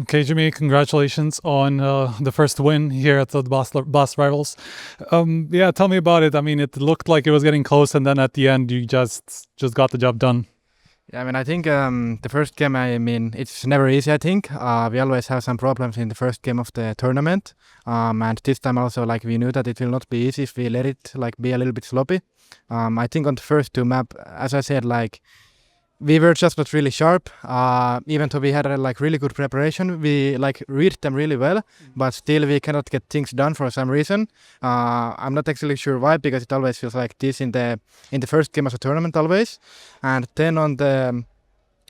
Okay, Jimmy, congratulations on the first win here at the Boss Rivals. Yeah, tell me about it. I mean, it looked like it was getting close, and then at the end, you just got the job done. Yeah, I mean, I think the first game, it's never easy, I think. We always have some problems in the first game of the tournament. And this time also, like, we knew that it will not be easy if we let it, like, be a little bit sloppy. I think on the first two map, as I said, like, we were just not really sharp. Even though we had like really good preparation, we like read them really well, but still we cannot get things done for some reason. I'm not actually sure why, because it always feels like this in the first game of the tournament always. And then on the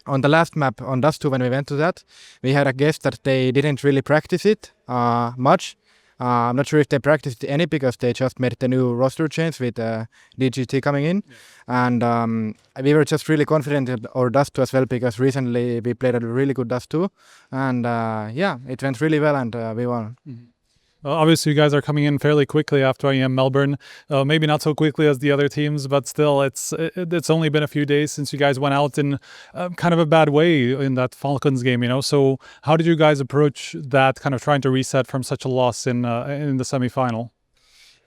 last map on Dust 2, when we went to that, we had a guess that they didn't really practice it much. I'm not sure if they practiced any, because they just made the new roster change with DGT coming in. Yeah. And we were just really confident in our Dust 2 as well, because recently we played a really good Dust 2. And yeah, it went really well, and we won. Mm-hmm. Obviously, you guys are coming in fairly quickly after IEM Melbourne. Maybe not so quickly as the other teams, but still, it's only been a few days since you guys went out in kind of a bad way in that Falcons game, you know. So how did you guys approach that, kind of trying to reset from such a loss in the semifinal?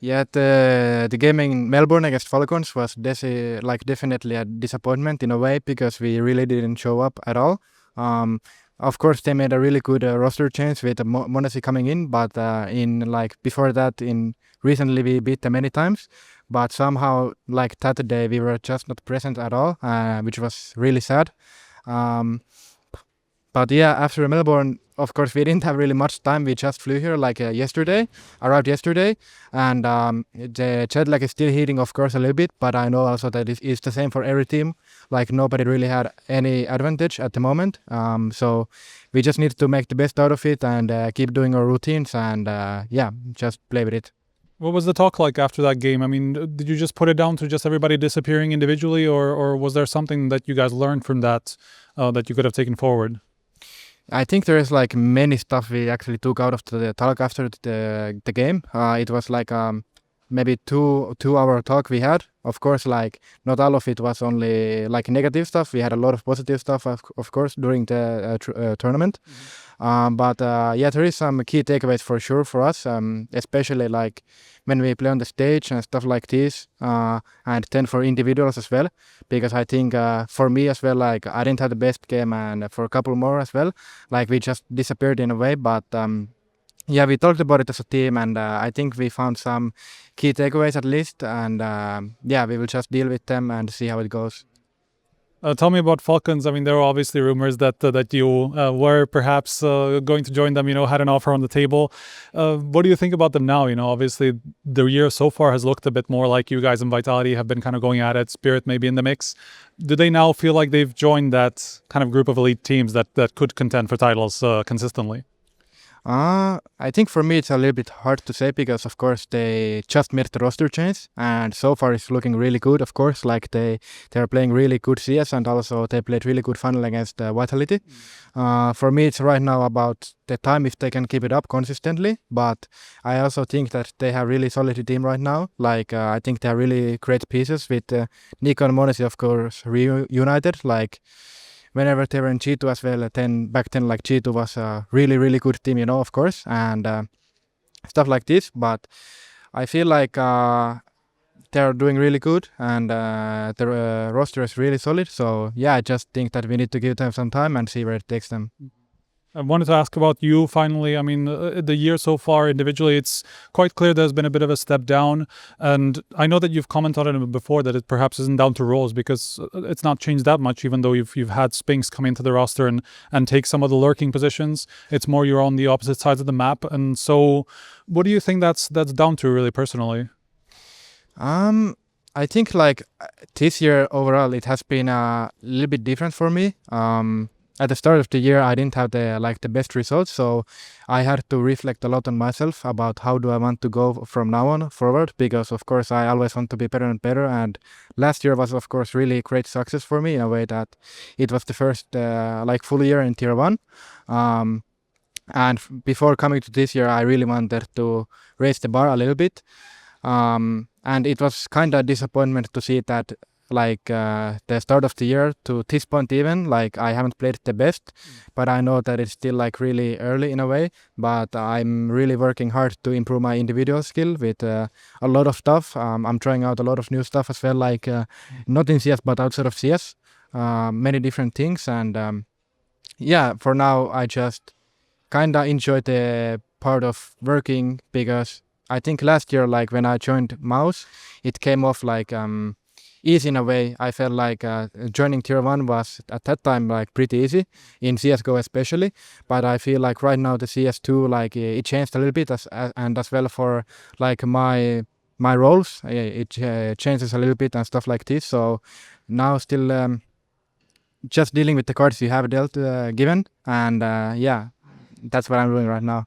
Yeah, the game in Melbourne against Falcons was definitely a disappointment in a way, because we really didn't show up at all. Of course, they made a really good roster change with Monesi coming in, but before that, recently we beat them many times. But somehow, like that day, we were just not present at all, which was really sad. But yeah, after Melbourne, of course, we didn't have really much time. We just flew here arrived yesterday, and the jet lag is still heating, of course, a little bit. But I know also that it's the same for every team. Like, nobody really had any advantage at the moment. So we just need to make the best out of it and keep doing our routines and yeah, just play with it. What was the talk like after that game? I mean, did you just put it down to just everybody disappearing individually, or was there something that you guys learned from that that you could have taken forward? I think there is like many stuff we actually took out of the talk after the game. It was like maybe two-hour talk we had. Of course, like, not all of it was only like negative stuff. We had a lot of positive stuff, of course, during the tournament. But yeah, there is some key takeaways for sure for us, especially like when we play on the stage and stuff like this, and then for individuals as well, because I think for me as well, like, I didn't have the best game, and for a couple more as well, like, we just disappeared in a way. But yeah, we talked about it as a team, and I think we found some key takeaways at least, and yeah, we will just deal with them and see how it goes. Tell me about Falcons. I mean, there were obviously rumors that you were perhaps going to join them, you know, had an offer on the table. What do you think about them now? You know, obviously the year so far has looked a bit more like you guys and Vitality have been kind of going at it, Spirit maybe in the mix. Do they now feel like they've joined that kind of group of elite teams that could contend for titles consistently? I think for me it's a little bit hard to say, because of course they just made the roster change, and so far it's looking really good. Of course, like, they're playing really good CS, and also they played really good final against Vitality. For me, it's right now about the time, if they can keep it up consistently. But I also think that they have really solid team right now. Like, I think they are really great pieces with Nico and Monesi, of course, reunited. Like, whenever they were in G2 as well, back then, like, G2 was a really, really good team, you know, of course, and stuff like this. But I feel like they're doing really good, and their roster is really solid. So yeah, I just think that we need to give them some time and see where it takes them. I wanted to ask about you finally. I mean, the year so far individually, it's quite clear there's been a bit of a step down. And I know that you've commented on it before, that it perhaps isn't down to roles, because it's not changed that much, even though you've had Spinks come into the roster and take some of the lurking positions. It's more you're on the opposite sides of the map. And so what do you think that's down to, really, personally? I think, like, this year overall, it has been a little bit different for me. At the start of the year, I didn't have the best results, so I had to reflect a lot on myself about how do I want to go from now on forward, because of course I always want to be better and better. And last year was, of course, really great success for me, in a way that it was the first full year in Tier 1. And before coming to this year, I really wanted to raise the bar a little bit. And it was kind of a disappointment to see that like the start of the year to this point even, like I haven't played the best, but I know that it's still like really early in a way, but I'm really working hard to improve my individual skill with a lot of stuff. I'm trying out a lot of new stuff as well, like not in CS but outside of CS, many different things. And yeah, for now I just kind of enjoy the part of working, because I think last year, like when I joined MOUZ, it came off like easy in a way. I felt like joining tier 1 was at that time like pretty easy in CSGO especially, but I feel like right now the CS2, like it changed a little bit, and as well for like my roles, it changes a little bit and stuff like this. So now still just dealing with the cards you have dealt given, and yeah, that's what I'm doing right now.